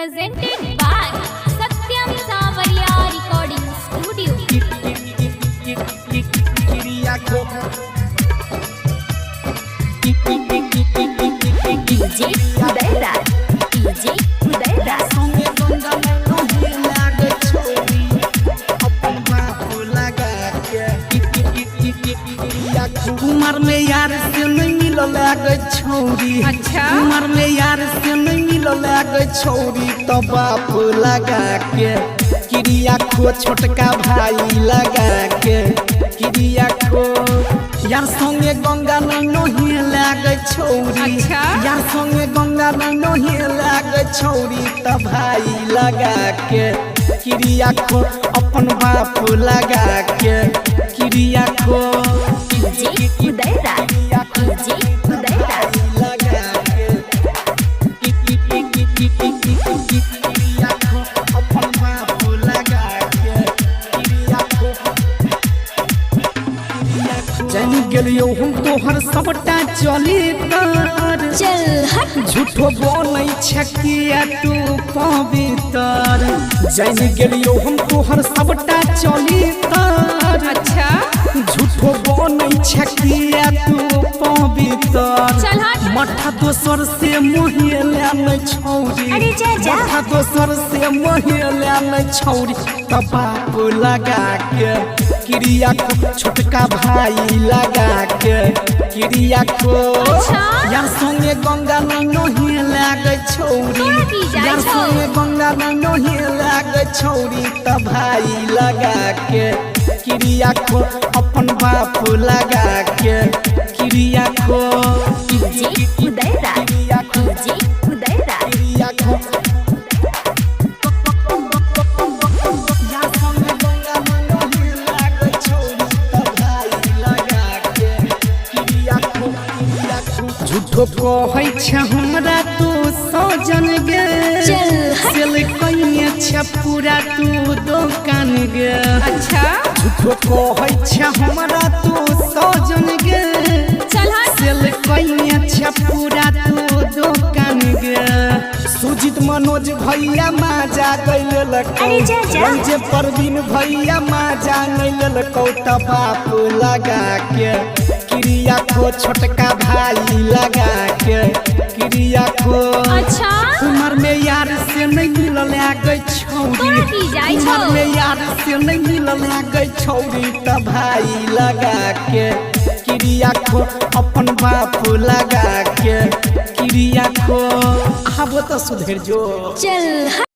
Presented by Satyam Sawaria Recording Studio. DJ Udaira, DJ Udaira. उमर में यार से नहीं मिल लागे छौरी। अच्छा। उमर में यार से नहीं मिल लागे छौरी तो बाप लगा के क्रिया खो छोटका भाई लगा के क्रिया खो यार संगे गंगा नहीं लागे छौरी। अच्छा। यार संगे गंगा नहीं लागे छौरी तो भाई लगा के क्रिया खो अपन बाप लगा के क्रिया खो DJ Udaira, DJ Udaira. लगा के क्रिया खो अपन बाप लगा के क्रिया खो जानी गेलियो हम तोहर सबटा चली तर चल हट। झूठो बोलै छकिया तू पवित्र जानी गेलियो हम तोहर सबटा चली तर अच्छा। झूठो बोलै छकिया तू पवित्र चल हट। मठा दोसर से मोहिला न छौरी। अरे जा जा। मठा दोसर से मोहिला न छौरी त बाप लगा के क्रिया को छोटका भाई लगा के क्रिया को अच्छा। यार संगे गंगा नहीं लागे छौरी। तोरा की जाइ यार छौ? संगे गंगा नहीं लागे छौरी त भाई लगा के क्रिया को अपन बाप लगा के क्रिया को DJ Udaira, DJ Udaira. क्रिया को यार संगे गंगा नहीं लागे छौरी त भाई लगा के क्रिया को झूठो कहै छ हमरा तू सजन गे चल हट। सेल कइने छ पूरा तू दुकान गे अच्छा। झूठो कहै छ हमरा तू सजन गे चल हट। सेल कइने छ पूरा तू दुकान गे सुजीत मनोज भैया माजा गइल लको अरे जा जा। रंजे परवीन भैया माजा गइल लको त बाप लगा के क्रिया को छोटका भाई लगा के क्रिया को अच्छा। उमर में यार से नहीं मिल लागे छौरी। तोरा की जाइ छौ? उमर में यार से नहीं मिल लागे छौरी त भाई लगा के क्रिया को अपन बाप लगा के क्रिया को आबो तो सुधर जो चल हट।